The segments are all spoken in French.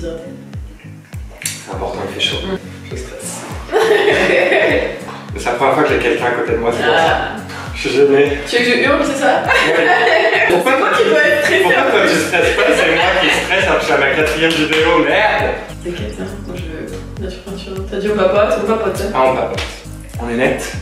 s'hydrater. C'est important, il fait chaud. Je stresse. C'est la première fois que j'ai quelqu'un à côté de moi. Je suis gêné. Tu veux que je hurle, c'est ça? Pourquoi toi tu dois être stressé? Pourquoi toi tu stresses pas? C'est moi qui stresse alors que je suis à ma 4e vidéo, merde! T'inquiète, hein, moi je veux nature peinture. T'as dit on papote, on papote. Ah, on papote. On est net.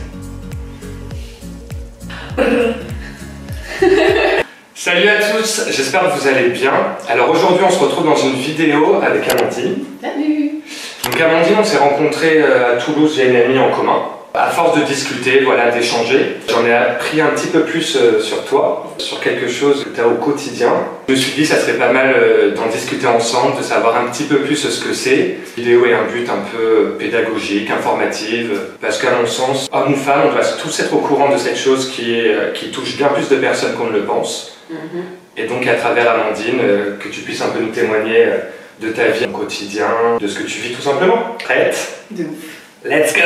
Salut à tous, j'espère que vous allez bien. Alors aujourd'hui on se retrouve dans une vidéo avec Amandine. Salut! Donc Amandine, on s'est rencontrés à Toulouse, j'ai une amie en commun. À force de discuter, voilà, d'échanger, j'en ai appris un petit peu plus sur toi, sur quelque chose que tu as au quotidien. Je me suis dit que ça serait pas mal d'en discuter ensemble, de savoir un petit peu plus ce que c'est. La vidéo est un but un peu pédagogique, informative, parce qu'à mon sens, homme ou femme, on doit tous être au courant de cette chose qui touche bien plus de personnes qu'on ne le pense. Et donc à travers Amandine, que tu puisses un peu nous témoigner de ta vie au quotidien, de ce que tu vis tout simplement. Prête? De ouf. Let's go!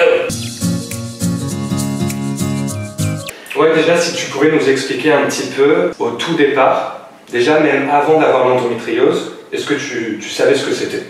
Ouais, déjà, si tu pouvais nous expliquer un petit peu, au tout départ, déjà même avant d'avoir l'endométriose, est-ce que tu savais ce que c'était?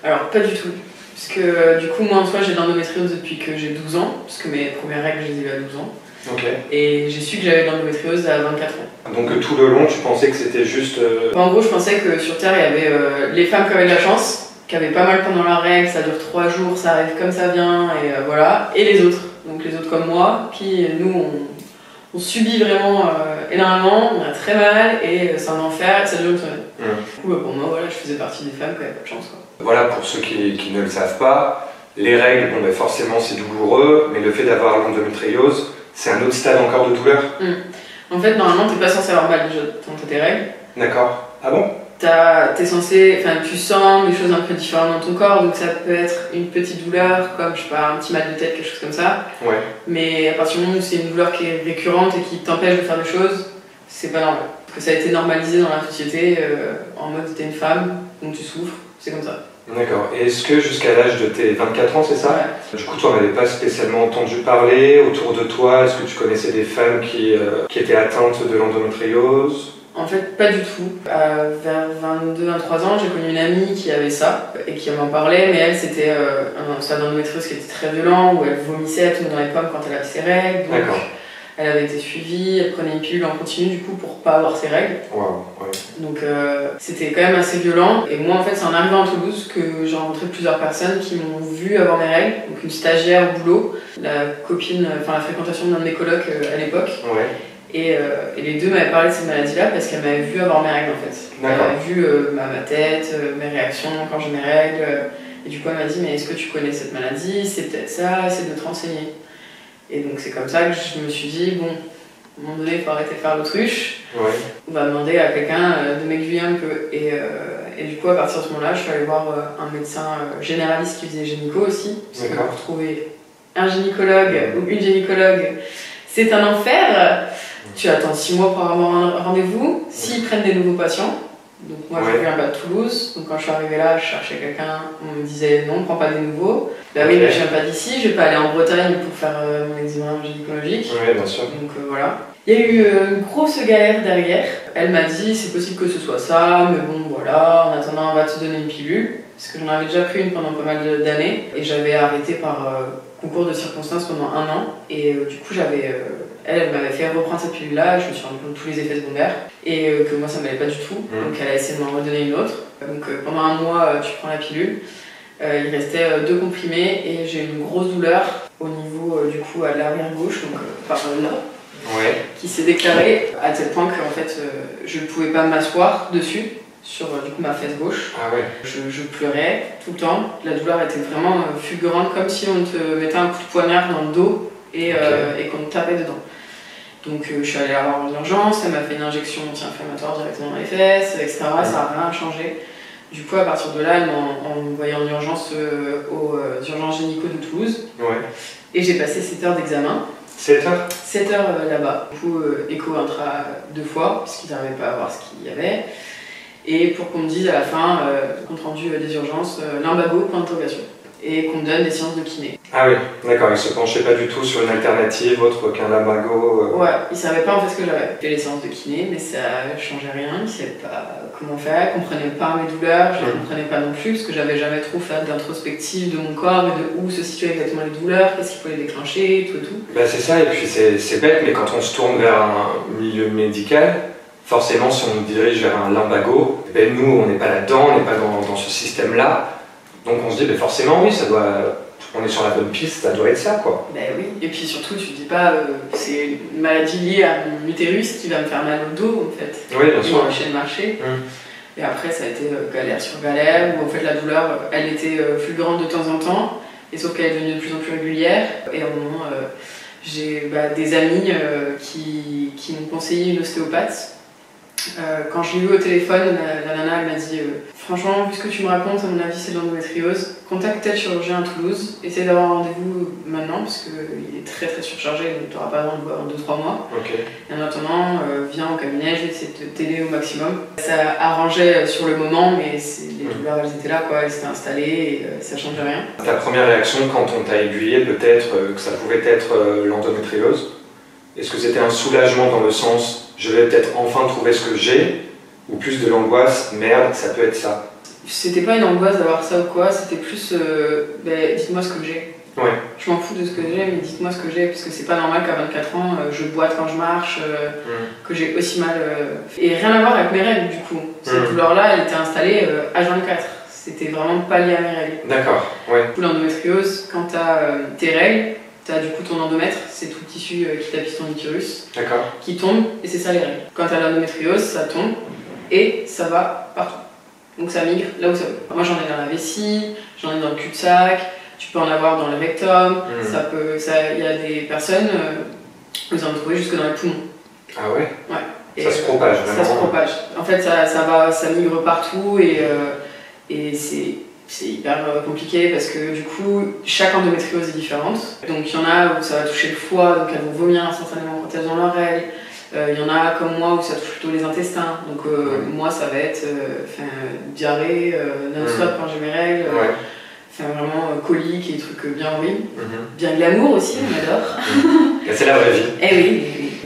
Alors, pas du tout. Parce que du coup, moi en soi, j'ai de l'endométriose depuis que j'ai 12 ans, parce que mes premières règles, je les ai eues à 12 ans. Ok. Et j'ai su que j'avais de l'endométriose à 24 ans. Donc tout le long, tu pensais que c'était juste... En gros, je pensais que sur Terre, il y avait les femmes qui avaient de la chance, qui avaient pas mal pendant leurs règles, ça dure 3 jours, ça arrive comme ça vient, et voilà. Et les autres. Donc les autres comme moi, qui, nous, on subit vraiment énormément, on a très mal, et c'est un enfer, et ça dure une semaine. Du coup, pour moi, voilà, je faisais partie des femmes qui avaient pas de chance, quoi. Voilà, pour ceux qui ne le savent pas, les règles, bon, ben, forcément c'est douloureux, mais le fait d'avoir l'endométriose, c'est un autre stade encore de douleur. En fait, normalement, t'es pas censé avoir mal déjà quand t'as tes règles. D'accord. Ah bon? T'es censé, enfin, tu sens des choses un peu différentes dans ton corps, donc ça peut être une petite douleur, comme je sais pas, un petit mal de tête, quelque chose comme ça. Ouais. Mais à partir du moment où c'est une douleur qui est récurrente et qui t'empêche de faire des choses, c'est pas normal. Parce que ça a été normalisé dans la société, en mode t'es une femme, donc tu souffres, c'est comme ça. D'accord. Et est-ce que jusqu'à l'âge de tes 24 ans, c'est ça? Ouais. Du coup, tu n'en avais pas spécialement entendu parler autour de toi? Est-ce que tu connaissais des femmes qui étaient atteintes de l'endométriose? En fait, pas du tout. Vers 22-23 ans, j'ai connu une amie qui avait ça et qui m'en parlait, mais elle, c'était un stade d'endométriose qui était très violent, où elle vomissait, elle tombait dans les pommes quand elle avait ses règles. Donc D'accord. elle avait été suivie, elle prenait une pilule en continu du coup pour pas avoir ses règles. Waouh, ouais. Donc c'était quand même assez violent. Et moi, en fait, c'est en arrivant à Toulouse que j'ai rencontré plusieurs personnes qui m'ont vu avoir mes règles. Donc une stagiaire au boulot, la copine, enfin la fréquentation d'un de mes colocs à l'époque. Ouais. Et les deux m'avaient parlé de cette maladie-là parce qu'elle m'avait vu avoir mes règles en fait. Elle avait vu ma tête, mes réactions quand j'ai mes règles. Et du coup, elle m'a dit, mais est-ce que tu connais cette maladie? C'est peut-être ça, essaie de te renseigner. Et donc c'est comme ça que je me suis dit, bon, à un moment donné, il faut arrêter de faire l'autruche. Ouais. On va demander à quelqu'un de m'aiguiller un peu. Et du coup, à partir de ce moment-là, je suis allée voir un médecin généraliste qui faisait gynéco aussi. Parce que pour trouver un gynécologue ou une gynécologue, c'est un enfer. Tu attends 6 mois pour avoir un rendez-vous. S'ils prennent des nouveaux patients, donc moi je viens de Toulouse, donc quand je suis arrivée là, je cherchais quelqu'un, on me disait non, prends pas des nouveaux. Bah oui, mais je viens pas d'ici, je vais pas aller en Bretagne pour faire mon examen gynécologique. Oui, bien sûr. Donc voilà. Il y a eu une grosse galère derrière. Elle m'a dit c'est possible que ce soit ça, mais bon voilà, en attendant on va te donner une pilule. Parce que j'en avais déjà pris une pendant pas mal d'années et j'avais arrêté par concours de circonstances pendant 1 an. Et du coup elle m'avait fait reprendre cette pilule-là, je me suis rendu compte de tous les effets secondaires et que moi ça ne m'allait pas du tout. Donc elle a essayé de m'en redonner une autre. Donc pendant 1 mois tu prends la pilule. Il restait 2 comprimés et j'ai eu une grosse douleur au niveau du coup à l'arrière gauche, donc par là, qui s'est déclarée à tel point que en fait je ne pouvais pas m'asseoir dessus sur du coup ma fesse gauche. Ah ouais. Je pleurais tout le temps. La douleur était vraiment fulgurante, comme si on te mettait un coup de poignard dans le dos et qu'on te tapait dedans. Donc je suis allée la voir en urgence, elle m'a fait une injection anti-inflammatoire directement dans les fesses, etc. Ça n'a rien changé. Du coup, à partir de là, elle m'a envoyé en urgence aux urgences gynéco de Toulouse. Ouais. Et j'ai passé 7 heures d'examen. 7 heures? 7 heures là-bas. Du coup, écho intra 2 fois, parce qu'ils n'arrivaient pas à voir ce qu'il y avait. Et pour qu'on me dise à la fin, compte rendu des urgences, lumbago, point d'interrogation. et qu'on me donne des séances de kiné. Ah oui, d'accord, il se penchait pas du tout sur une alternative autre qu'un lumbago. Ouais, il savait pas en fait ce que j'avais. Il fait les séances de kiné, mais ça changeait rien, il savait pas comment faire, il comprenait pas mes douleurs, je les comprenais pas non plus, parce que j'avais jamais trop fait d'introspective de mon corps et de où se situaient exactement les douleurs, qu'est-ce qui pouvait les déclencher, tout et tout. Bah c'est ça, et puis c'est bête, mais quand on se tourne vers un milieu médical, forcément si on nous dirige vers un lumbago, ben nous on n'est pas là-dedans, on n'est pas dans ce système-là, donc on se dit ben forcément oui, ça doit... On est sur la bonne piste, ça doit être ça quoi. Ben oui, et puis surtout tu te dis pas c'est une maladie liée à mon utérus qui va me faire mal au dos en fait. Oui, bien sûr. Chez le marché. Et après ça a été galère sur galère, où en fait la douleur elle était fulgurante de temps en temps, et sauf qu'elle est devenue de plus en plus régulière. Et à un moment j'ai des amis qui m'ont conseillé une ostéopathe. Quand je l'ai eu au téléphone, la nana elle m'a dit franchement, vu ce que tu me racontes, à mon avis c'est de l'endométriose. Contacte tel chirurgien à Toulouse, essaie d'avoir un rendez-vous maintenant parce qu'il est très très surchargé, donc tu n'auras pas besoin de voir en 2-3 mois. Okay. Et en attendant, viens au cabinet, je vais essayer de t'aider au maximum. Ça arrangeait sur le moment, mais les douleurs elles étaient là, quoi, elles s'étaient installées et ça changeait rien. Ta première réaction quand on t'a aiguillé, peut-être que ça pouvait être l'endométriose. Est-ce que c'était un soulagement dans le sens je vais peut-être enfin trouver ce que j'ai, ou plus de l'angoisse, merde, ça peut être ça? C'était pas une angoisse d'avoir ça ou quoi, c'était plus dites-moi ce que j'ai. Ouais. Je m'en fous de ce que j'ai, mais dites-moi ce que j'ai, parce que c'est pas normal qu'à 24 ans, je boite quand je marche, que j'ai aussi mal. Et rien à voir avec mes règles du coup. Cette douleur-là, elle était installée H24. C'était vraiment pas lié à mes règles. D'accord, ouais. L'endométriose, quand t'as tes règles, t'as du coup ton endomètre, c'est tout le tissu qui tapisse ton utérus, qui tombe, et c'est ça les règles. Quand t'as l'endométriose, ça tombe, et ça va partout. Donc ça migre là où ça veut. Moi j'en ai dans la vessie, j'en ai dans le cul-de-sac, tu peux en avoir dans le rectum, il y a des personnes, vous en trouvez jusque dans les poumons. Ah ouais? Ouais. Et ça se propage vraiment? Ça se propage. En fait ça migre partout et c'est hyper compliqué parce que du coup, chaque endométriose est différente. Donc il y en a où ça va toucher le foie, donc elles vont vomir instantanément quand elles ont leurs règles. Il y en a comme moi où ça touche plutôt les intestins. Donc moi ça va être diarrhée non-stop quand j'ai mes règles. Vraiment colique et des trucs bien horribles. Bien glamour aussi, on adore. C'est la vraie vie. Eh oui,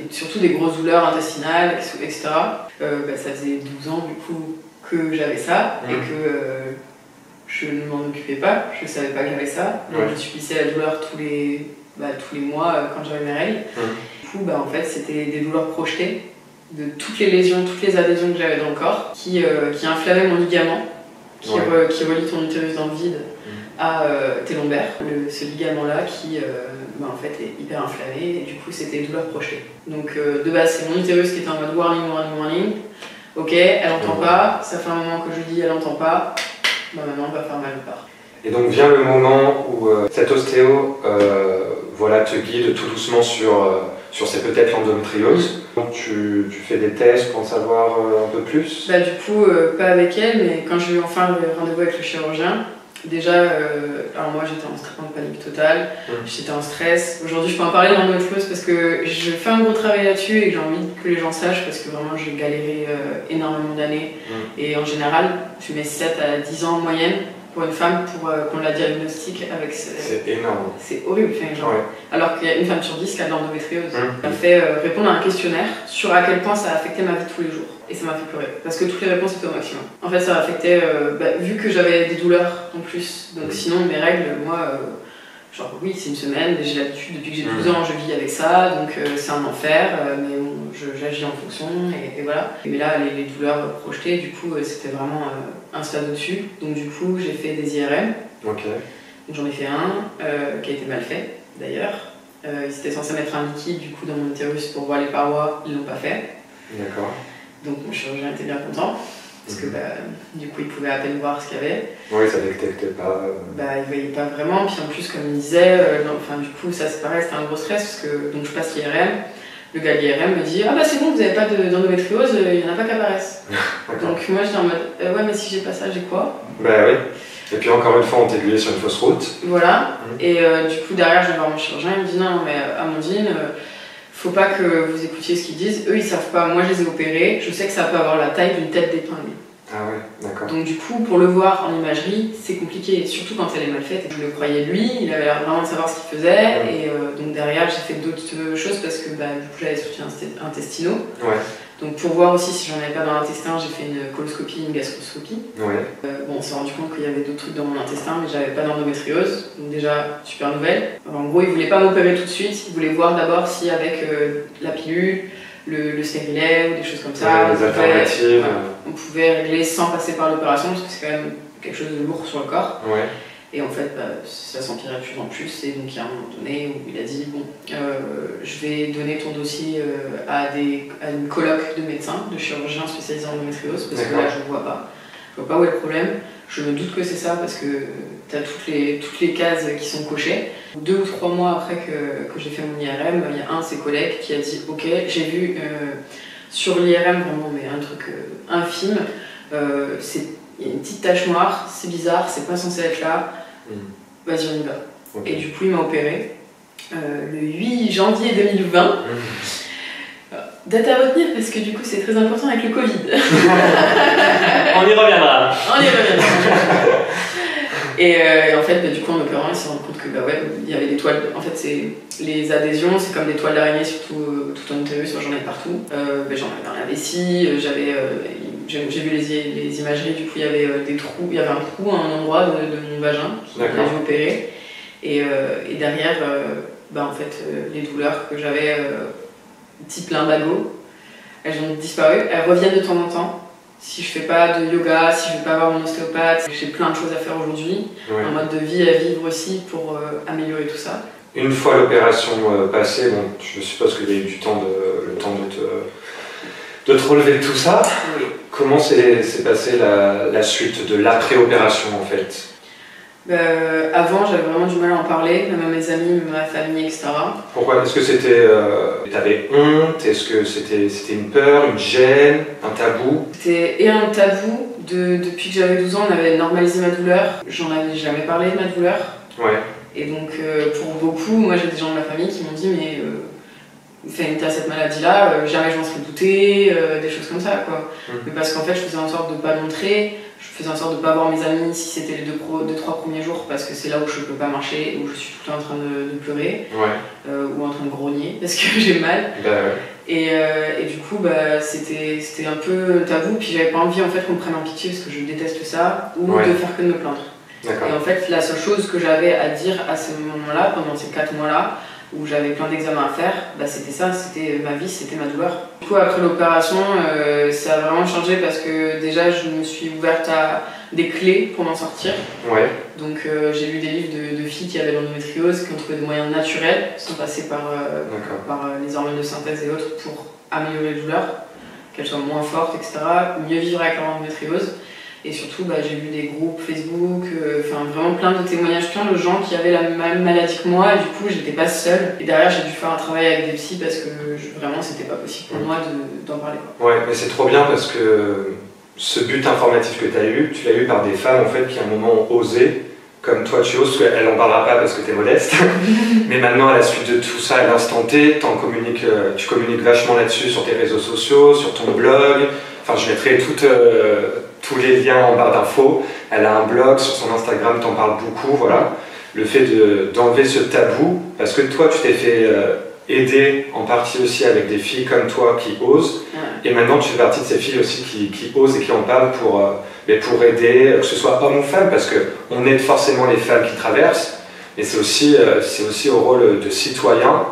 surtout des grosses douleurs intestinales, etc. Ça faisait 12 ans du coup que j'avais ça et que je ne m'en occupais pas, je ne savais pas que j'avais ça. Donc je subissais la douleur tous les mois quand j'avais mes règles. Du coup, en fait, c'était des douleurs projetées de toutes les lésions, toutes les adhésions que j'avais dans le corps qui inflammaient mon ligament, qui relie ton utérus dans le vide à tes lombaires. Ce ligament-là qui en fait est hyper inflammé et du coup c'était des douleurs projetées. Donc de base c'est mon utérus qui était en mode warning, warning, warning. Ok, elle entend pas, ça fait un moment que je lui dis elle entend pas. Maintenant on va faire mal part. Et donc vient le moment où cet ostéo te guide tout doucement sur c'est peut-être l'endométriose. Donc tu fais des tests pour en savoir un peu plus? Du coup, pas avec elle, mais quand j'ai eu enfin le rendez-vous avec le chirurgien, déjà, alors moi j'étais en panique totale, j'étais en stress. Aujourd'hui je peux en parler de l'endométriose parce que je fais un gros travail là-dessus et que j'ai envie que les gens sachent parce que vraiment j'ai galéré énormément d'années. Et en général, je mets 7 à 10 ans en moyenne pour une femme pour qu'on la diagnostique avec c'est énorme. C'est horrible, alors qu'il y a une femme sur 10 qui a de l'endométriose. Elle m'a fait répondre à un questionnaire sur à quel point ça a affecté ma vie de tous les jours. Et ça m'a fait pleurer, parce que toutes les réponses étaient au maximum. En fait, ça affectait, vu que j'avais des douleurs en plus, donc sinon mes règles, moi, oui, c'est une semaine, j'ai l'habitude, depuis que j'ai 12 ans, je vis avec ça, donc c'est un enfer, mais bon, j'agis en fonction, et voilà. Mais là, les douleurs projetées, du coup, c'était vraiment un stade au-dessus. Donc du coup, j'ai fait des IRM. Donc j'en ai fait un, qui a été mal fait, d'ailleurs. Ils étaient censés mettre un liquide, du coup, dans mon utérus pour voir les parois, ils l'ont pas fait. D'accord. Donc mon chirurgien était bien content, parce que du coup il pouvait à peine voir ce qu'il y avait. Oui, ça détectait pas. Il voyait pas vraiment, puis en plus comme il disait, du coup ça c'est pareil, c'était un gros stress, parce que donc, je passe l'IRM, le gars de l'IRM me dit « Ah c'est bon, vous n'avez pas d'endométriose, il n'y en a pas qui apparaissent. » Donc moi j'étais en mode « Ouais mais si j'ai pas ça, j'ai quoi ?» Oui. Et puis encore une fois on t'aiguillait sur une fausse route. Voilà, et du coup derrière je vais voir mon chirurgien, il me dit « Non mais Amandine, faut pas que vous écoutiez ce qu'ils disent, eux ils savent pas, moi je les ai opérés, je sais que ça peut avoir la taille d'une tête d'épingle. » Ah ouais, d'accord. Donc du coup, pour le voir en imagerie, c'est compliqué, surtout quand elle est mal faite. Je le croyais lui, il avait l'air vraiment de savoir ce qu'il faisait, et donc derrière j'ai fait d'autres choses parce que du coup j'avais soutien intestinaux. Ouais. Donc pour voir aussi si j'en avais pas dans l'intestin, j'ai fait une coloscopie, une gastroscopie. Ouais. Bon, on s'est rendu compte qu'il y avait d'autres trucs dans mon intestin, mais j'avais pas d'endométriose, donc déjà super nouvelle. En gros, il voulait pas m'opérer tout de suite, il voulait voir d'abord si avec la pilule, le stérilet ou des choses comme ça, ouais, les alternatives. On pouvait régler sans passer par l'opération parce que c'est quand même quelque chose de lourd sur le corps. Ouais. Et en fait, ça s'empirait de plus en plus. Et donc, il y a un moment donné où il a dit bon, je vais donner ton dossier à une colloque de médecins, de chirurgiens spécialisés en endométriose, parce que là, je ne vois pas. Je vois pas où est le problème. Je me doute que c'est ça parce que tu as toutes les cases qui sont cochées. 2 ou 3 mois après que j'ai fait mon IRM, il y a un de ses collègues qui a dit ok, j'ai vu sur l'IRM vraiment mais un truc infime, il y a une petite tache noire, c'est bizarre, c'est pas censé être là, vas-y on y va. Okay. Et du coup il m'a opéré le 8 janvier 2020. Date à retenir parce que du coup c'est très important avec le Covid. On y reviendra. On y reviendra. Et en fait, du coup, en opérant, il s'est rendu compte que il y avait des toiles. En fait, les adhésions, c'est comme des toiles d'araignée, surtout tout en utérus. Moi, j'en ai partout. J'en avais dans la vessie. J'ai vu les imageries. Du coup, il y avait des trous. Il y avait un trou à un endroit de mon vagin qui m'a dû opérer. Et derrière, en fait, les douleurs que j'avais, type lumbago, elles ont disparu. Elles reviennent de temps en temps. Si je fais pas de yoga, si je vais pas voir mon ostéopathe, j'ai plein de choses à faire aujourd'hui, un mode de vie à vivre aussi pour améliorer tout ça. Une fois l'opération passée, bon, je suppose qu'il y a eu le temps de te relever de tout ça. Oui. Comment s'est passée la suite de l'après-opération en fait? Avant, j'avais vraiment du mal à en parler, même à mes amis, ma famille, etc. Pourquoi? Est-ce que c'était... t'avais honte? Est-ce que c'était une peur, une gêne, un tabou? C'était un tabou. Depuis que j'avais 12 ans, on avait normalisé ma douleur. J'en avais jamais parlé de ma douleur. Ouais. Et donc, pour beaucoup, moi j'ai des gens de ma famille qui m'ont dit mais t'as cette maladie-là, jamais je m'en serais douté, des choses comme ça, quoi. Mais parce qu'en fait, je faisais en sorte de ne pas le montrer. Je faisais en sorte de ne pas voir mes amis si c'était les 2-3 premiers jours parce que c'est là où je ne peux pas marcher, où je suis tout le temps en train de pleurer ou en train de grogner parce que j'ai mal. Et du coup, c'était un peu tabou, puis j'avais pas envie en fait qu'on me prenne en pitié parce que je déteste ça, ou de faire que de me plaindre. Et en fait, la seule chose que j'avais à dire à ce moment-là, pendant ces 4 mois-là, où j'avais plein d'examens à faire, c'était ça, c'était ma vie, c'était ma douleur. Du coup, après l'opération, ça a vraiment changé parce que déjà, je me suis ouverte à des clés pour m'en sortir. Ouais. Donc, j'ai lu des livres de filles qui avaient l'endométriose, qui ont trouvé des moyens naturels, qui sont passés par les hormones de synthèse et autres pour améliorer les douleurs, qu'elles soient moins fortes, etc. Mieux vivre avec l'endométriose. Et surtout, j'ai vu des groupes Facebook, vraiment plein de témoignages, plein de gens qui avaient la même maladie que moi, et du coup, j'étais pas seule. Et derrière, j'ai dû faire un travail avec des psys parce que vraiment, c'était pas possible pour moi d'en parler. Ouais, mais c'est trop bien parce que ce but informatif que tu l'as eu par des femmes en fait qui à un moment ont osé, comme toi tu oses, elle en parlera pas parce que tu es modeste, mais maintenant à la suite de tout ça, à l'instant T, tu communiques vachement là-dessus sur tes réseaux sociaux, sur ton blog. Enfin, je mettrai tous les liens en barre d'infos. Elle a un blog, sur son Instagram, t'en parles beaucoup, voilà. Le fait d'enlever ce tabou, parce que toi, tu t'es fait aider en partie aussi avec des filles comme toi qui osent, et maintenant tu fais partie de ces filles aussi qui osent et qui en parlent pour aider, que ce soit homme ou femme, parce qu'on aide forcément les femmes qui traversent, mais c'est aussi au rôle de citoyen,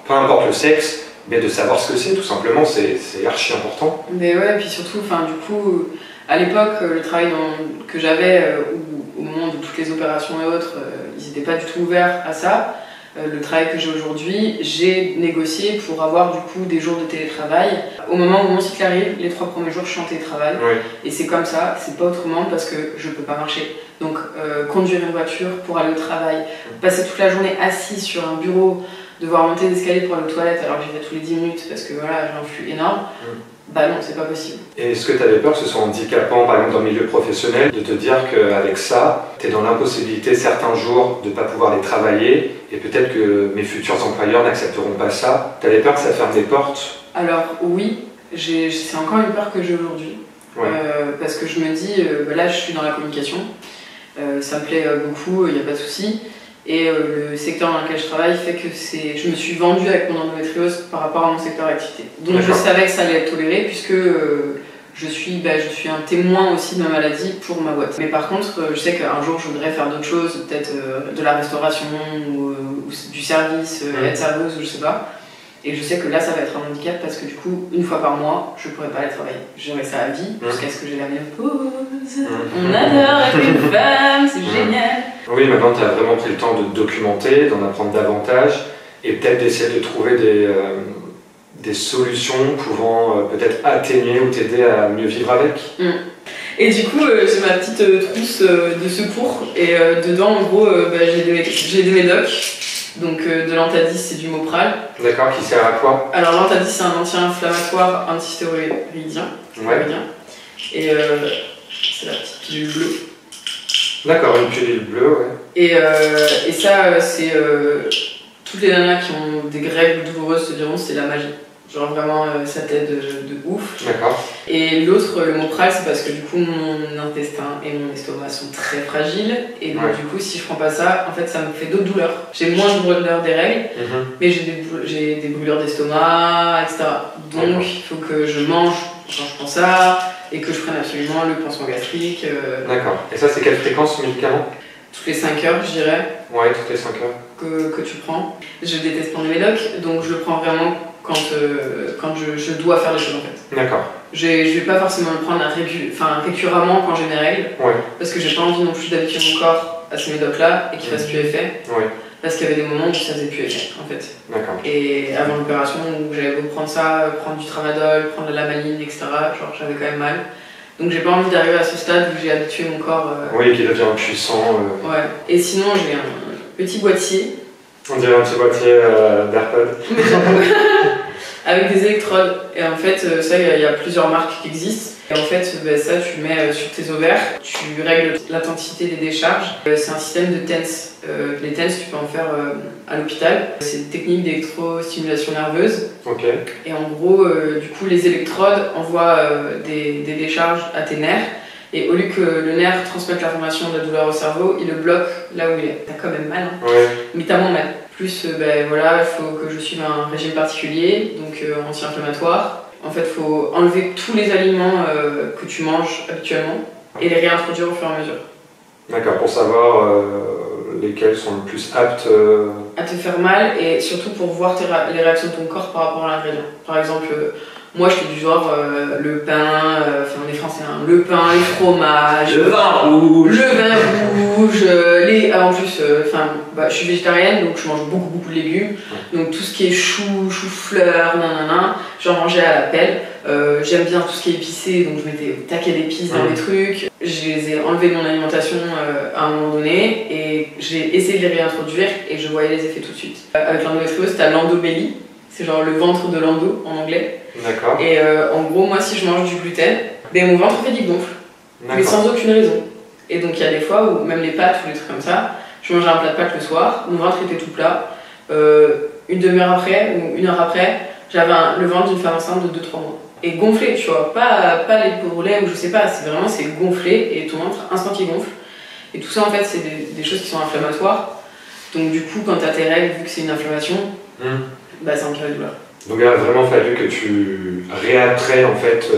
peu importe le sexe, mais de savoir ce que c'est, tout simplement, c'est archi important. Mais ouais, et puis surtout, du coup, à l'époque, le travail que j'avais, au moment de toutes les opérations et autres, ils n'étaient pas du tout ouverts à ça. Le travail que j'ai aujourd'hui, j'ai négocié pour avoir du coup des jours de télétravail. Au moment où mon cycle arrive, les 3 premiers jours, je suis en télétravail. Oui. Et c'est comme ça, c'est pas autrement parce que je peux pas marcher. Donc, conduire une voiture pour aller au travail, passer toute la journée assis sur un bureau, devoir monter des escaliers pour aller aux toilettes alors que j'y vais tous les 10 minutes parce que voilà, j'ai un flux énorme. Non, c'est pas possible. Et est-ce que tu avais peur que ce soit handicapant, par exemple dans le milieu professionnel, de te dire qu'avec ça, tu es dans l'impossibilité certains jours de ne pas pouvoir les travailler et peut-être que mes futurs employeurs n'accepteront pas ça? Tu avais peur que ça ferme des portes? Alors oui, c'est encore une peur que j'ai aujourd'hui. Ouais. Parce que je me dis, là je suis dans la communication, ça me plaît beaucoup, il n'y a pas de souci. Et le secteur dans lequel je travaille fait que je me suis vendue avec mon endométriose par rapport à mon secteur d'activité. Donc je savais que ça allait être toléré puisque je suis un témoin aussi de ma maladie pour ma boîte. Mais par contre, je sais qu'un jour je voudrais faire d'autres choses, peut-être de la restauration ou du service, être serveuse ou je sais pas. Et je sais que là ça va être un handicap parce que du coup, une fois par mois, je pourrais pas aller travailler. J'aurai ça à vie jusqu'à ce que j'ai la ménopause. On adore être une femme, c'est génial. Oui, maintenant tu as vraiment pris le temps de te documenter, d'en apprendre davantage et peut-être d'essayer de trouver des solutions pouvant peut-être atténuer ou t'aider à mieux vivre avec. Et du coup, j'ai ma petite trousse de secours et dedans, en gros, j'ai des médocs. Donc de l'Antadis, c'est du Mopral. D'accord, qui sert à quoi? Alors l'Antadis, c'est un anti-inflammatoire antistéroïdien. Ouais. Et c'est la petite pilule bleue. D'accord, une pilule bleue, ouais. Et ça, c'est toutes les nanas qui ont des grèves douloureuses se diront c'est la magie. Genre vraiment, ça t'aide de ouf. D'accord. Et l'autre, le Mopral, c'est parce que du coup mon intestin et mon estomac sont très fragiles. Et donc du coup, si je prends pas ça, en fait, ça me fait d'autres douleurs. J'ai moins de douleurs des règles, mais j'ai des brûlures d'estomac, etc. Donc il faut que je mange quand je prends ça et que je prenne absolument le pansement gastrique. D'accord. Et ça, c'est quelle fréquence ce médicament? Toutes les 5 heures, je dirais. Ouais, toutes les 5 heures. Que tu prends. Je déteste prendre les médocs, donc je le prends vraiment quand je dois faire les choses en fait. D'accord. Je vais pas forcément le prendre récurremment quand j'ai mes règles, parce que j'ai pas envie non plus d'habituer mon corps à ces médocs-là et qu'il fasse plus effet. Parce qu'il y avait des moments où ça faisait plus effet en fait. D'accord. Et avant l'opération, où j'avais beau prendre ça, prendre du tramadol, prendre de la maline, etc., genre j'avais quand même mal. Donc j'ai pas envie d'arriver à ce stade où j'ai habitué mon corps. Oui, qui devient puissant. Ouais. Et sinon j'ai un petit boîtier. On dirait un petit boîtier d'AirPod. Avec des électrodes. Et en fait, ça, il y a plusieurs marques qui existent. Et en fait, ça, tu le mets sur tes ovaires, tu règles l'intensité des décharges. C'est un système de TENS. Les TENS, tu peux en faire à l'hôpital. C'est une technique d'électrostimulation nerveuse. Ok. Et en gros, du coup, les électrodes envoient des décharges à tes nerfs. Et au lieu que le nerf transmette l'information de la douleur au cerveau, il le bloque là où il est. T'as quand même mal, hein. Mais t'as moins mal. Plus, voilà, il faut que je suive un régime particulier, donc anti-inflammatoire. En fait, il faut enlever tous les aliments que tu manges habituellement et les réintroduire au fur et à mesure. D'accord, pour savoir lesquels sont le plus aptes à te faire mal et surtout pour voir les réactions de ton corps par rapport à l'ingrédient. Par exemple, moi j'étais du genre le pain, on est français, hein, le pain, les fromages, le vin rouge, en plus, je suis végétarienne donc je mange beaucoup de légumes, donc tout ce qui est chou-fleur, j'en mangeais à la pelle. J'aime bien tout ce qui est épicé, donc je mettais taquet d'épices dans les trucs. Je les ai enlevés de mon alimentation à un moment donné et j'ai essayé de les réintroduire et je voyais les effets tout de suite. Avec l'endométriose, t'as l'endobelly, c'est genre le ventre de l'endo en anglais. D'accord. Et en gros, moi si je mange du gluten, mon ventre fait du gonfle, mais sans aucune raison. Et donc il y a des fois où même les pâtes ou les trucs comme ça, je mangeais un plat de pâtes le soir, mon ventre était tout plat. Une demi-heure après ou une heure après, j'avais le ventre d'une femme enceinte de 2-3 mois. Et gonflé, tu vois, pas les bourrelets ou je sais pas, c'est gonflé et ton ventre instant qui gonfle. Et tout ça en fait, c'est des choses qui sont inflammatoires. Donc du coup, quand t'as tes règles, vu que c'est une inflammation, ça empire les douleurs. Donc il a vraiment fallu que tu réapprennes en fait,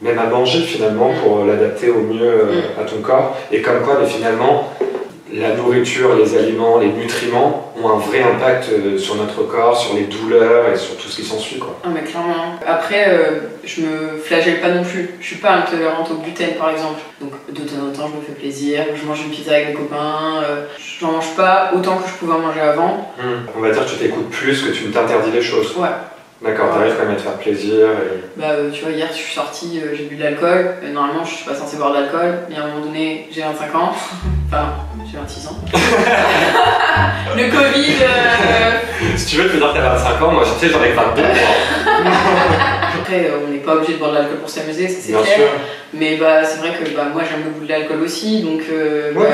même à manger finalement pour l'adapter au mieux à ton corps. Et comme quoi, finalement, la nourriture, les aliments, les nutriments ont un vrai impact sur notre corps, sur les douleurs et sur tout ce qui s'ensuit, quoi. Ah mais clairement. Après, je me flagelle pas non plus. Je suis pas intolérante au gluten par exemple. Donc de temps en temps, je me fais plaisir. Je mange une pizza avec mes copains. J'en mange pas autant que je pouvais en manger avant. On va dire que tu t'écoutes plus, que tu ne t'interdis les choses. Ouais. D'accord, t'arrives quand même à te faire plaisir et... tu vois, hier je suis sortie, j'ai bu de l'alcool. Normalement je suis pas censée boire de l'alcool, mais à un moment donné j'ai 25 ans. Enfin, j'ai 26 ans. Le Covid... Si tu veux, je peux dire que t'as 25 ans, moi je sais, j'en ai 22. Après, on n'est pas obligé de boire de l'alcool pour s'amuser, ça c'est bien clair. Sûr. Mais c'est vrai que moi j'aime le goût de l'alcool aussi, donc...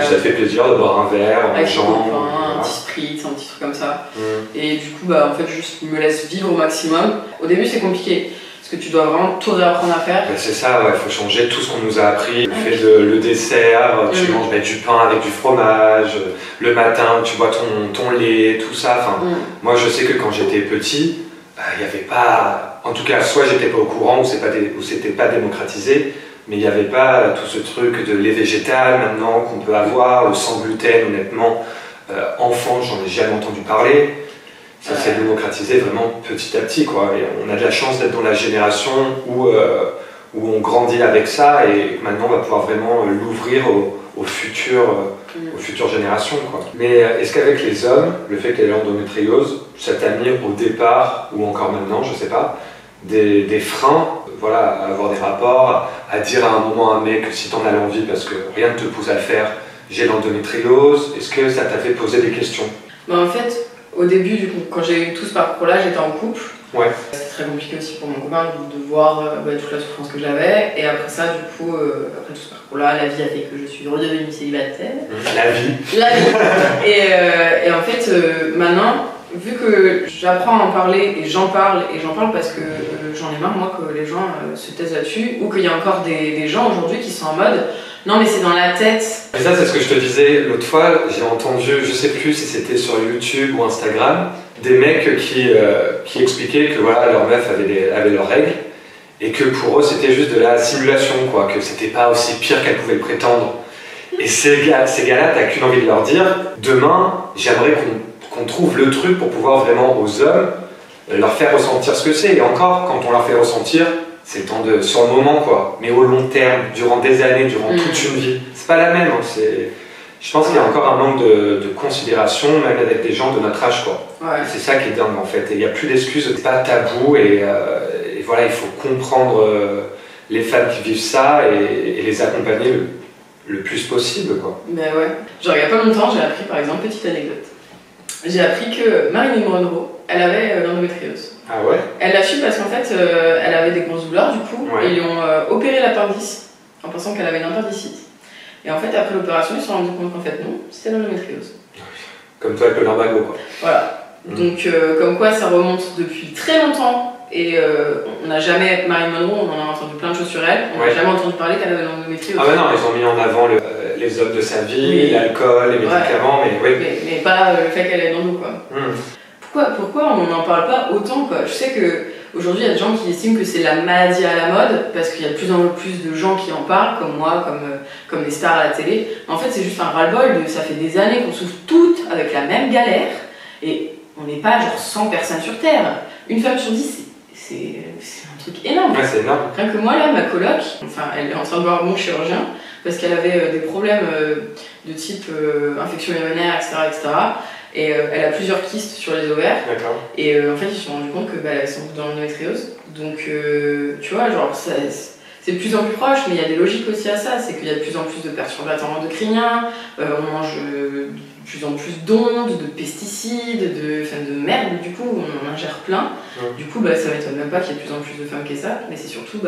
ça te fait plaisir de boire un verre en mangeant. Un petit spritz, un petit truc comme ça. Et du coup, en fait, juste me laisse vivre au maximum. Au début c'est compliqué, parce que tu dois vraiment tout réapprendre à faire. Ben, c'est ça, il faut changer tout ce qu'on nous a appris. Le fait de le dessert, tu manges du pain avec du fromage, le matin tu bois ton lait, tout ça. Enfin, moi je sais que quand j'étais petit, il n'y avait pas, en tout cas soit j'étais pas au courant ou c'était pas démocratisé, mais il n'y avait pas tout ce truc de lait végétal maintenant qu'on peut avoir, le sans gluten. Honnêtement, enfant j'en ai jamais entendu parler. Ça s'est démocratisé vraiment petit à petit, quoi. Et on a de la chance d'être dans la génération où on grandit avec ça et maintenant on va pouvoir vraiment l'ouvrir aux futures générations, quoi. Mais est-ce qu'avec les hommes, le fait qu'elle ait l'endométriose, ça t'a mis au départ, ou encore maintenant, je sais pas, des freins, voilà, à avoir des rapports, à dire à un moment à un mec si t'en as l'envie parce que rien ne te pousse à le faire, j'ai l'endométriose, est-ce que ça t'a fait poser des questions? En fait, au début, du coup, quand j'ai eu tout ce parcours-là, j'étais en couple. Ouais. C'était très compliqué aussi pour mon copain de voir toute la souffrance que j'avais. Et après ça, du coup, après tout ce parcours-là, la vie a fait que je suis redevenue célibataire. La vie. La vie. Et en fait, maintenant, vu que j'apprends à en parler et j'en parle parce que j'en ai marre, moi, que les gens se taisent là-dessus, ou qu'il y a encore des gens aujourd'hui qui sont en mode non, mais c'est dans la tête. Et ça, c'est ce que je te disais l'autre fois. J'ai entendu, je sais plus si c'était sur YouTube ou Instagram, des mecs qui expliquaient que voilà, leur meuf avait leurs règles et que pour eux c'était juste de la simulation, quoi, que c'était pas aussi pire qu'elle pouvait le prétendre. Et ces gars-là, t'as qu'une envie de leur dire, demain, j'aimerais qu'on trouve le truc pour pouvoir vraiment aux hommes leur faire ressentir ce que c'est. Et encore, quand on leur fait ressentir, c'est le temps sur le moment, quoi. Mais au long terme, durant des années, durant toute une vie, c'est pas la même. Hein. Je pense qu'il y a encore un manque de considération, même avec des gens de notre âge, quoi. Ouais. C'est ça qui est dingue, en fait. Et il n'y a plus d'excuses, c'est pas tabou. Et voilà, il faut comprendre les femmes qui vivent ça et les accompagner le plus possible, quoi. Ben ouais. Genre, il y a pas longtemps, j'ai appris, par exemple, petite anecdote. J'ai appris que Marilyn Monroe, elle avait l'endométriose. Ah ouais? Elle l'a su parce qu'en fait, elle avait des grosses douleurs du coup, ouais. Et ils lui ont opéré l'appendice en pensant qu'elle avait une appendicite. Et en fait, après l'opération, ils se sont rendus compte qu'en fait, non, c'était l'endométriose. Comme toi avec le lumbago, quoi. Voilà. Donc, comme quoi, ça remonte depuis très longtemps. Et on n'a jamais, Marilyn Monroe, on en a entendu plein de choses sur elle, on n'a jamais entendu parler qu'elle avait l'endométriose. Ah bah non, ils ont mis en avant les hommes de sa vie, l'alcool, les médicaments, mais pas le fait qu'elle ait l'endo, quoi. Pourquoi on n'en parle pas autant, quoi? Je sais qu'aujourd'hui, il y a des gens qui estiment que c'est la maladie à la mode, parce qu'il y a de plus en plus de gens qui en parlent, comme moi, comme des stars à la télé. En fait, c'est juste un ras-le-bol, ça fait des années qu'on souffre toutes avec la même galère, et on n'est pas genre 100 personnes sur Terre. Une femme sur 10, c'est un truc énorme. Ouais, c'est énorme. Rien que moi, là, ma coloc, enfin, elle est en train de voir mon chirurgien, parce qu'elle avait des problèmes de type infection urinaire, etc. Et elle a plusieurs kystes sur les ovaires. D'accord. Et en fait, ils se sont rendus compte que elle sont dans l'endométriose. Donc, tu vois, genre, c'est de plus en plus proche, mais il y a des logiques aussi à ça. C'est qu'il y a de plus en plus de perturbateurs endocriniens, on mange de plus en plus d'ondes, de pesticides, de merde, du coup, on en ingère plein. Du coup, ça m'étonne même pas qu'il y ait de plus en plus de femmes qui aient ça, mais c'est surtout,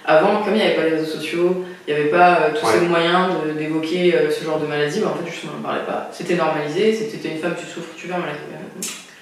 avant, comme il n'y avait pas les réseaux sociaux, il n'y avait pas tous ces moyens d'évoquer ce genre de maladie, en fait, justement, on n'en parlait pas. C'était normalisé, c'était une femme, tu souffres, tu vas maladie.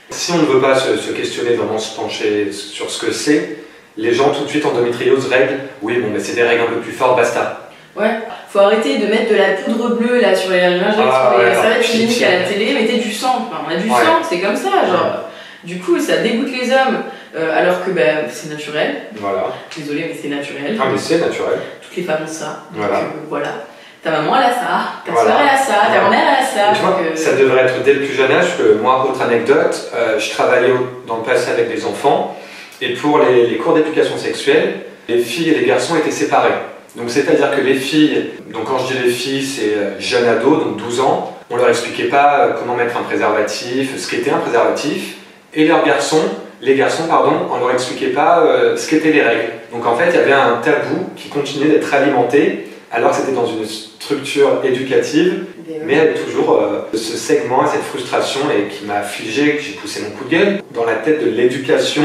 Si on ne veut pas se questionner, vraiment se pencher sur ce que c'est, les gens tout de suite endométriose, règles, oui, bon, mais c'est des règles un peu plus fortes, basta. Ouais, faut arrêter de mettre de la poudre bleue là sur les lingettes, sur les serviettes cliniques à la télé, mettez du sang. Enfin, on a du sang, c'est comme ça, genre. Du coup, ça dégoûte les hommes, alors que c'est naturel. Voilà. Désolée, mais c'est naturel. Ah, mais c'est naturel. Toutes les femmes ont ça. Voilà. Donc, voilà. Ta maman elle a ça, ta soeur elle a ça, ta grand-mère elle a ça. Tu vois, ça devrait être dès le plus jeune âge, que moi, autre anecdote, je travaillais dans le passé avec des enfants, et pour les cours d'éducation sexuelle, les filles et les garçons étaient séparés. Donc c'est-à-dire que les filles, donc quand je dis les filles, c'est jeunes ados, donc 12 ans, on leur expliquait pas comment mettre un préservatif, ce qu'était un préservatif, et les garçons, on leur expliquait pas ce qu'étaient les règles. Donc en fait, il y avait un tabou qui continuait d'être alimenté, alors que c'était dans une structure éducative, mais il y avait toujours ce segment et cette frustration et qui m'a affligé, que j'ai poussé mon coup de gueule. Dans la tête de l'éducation,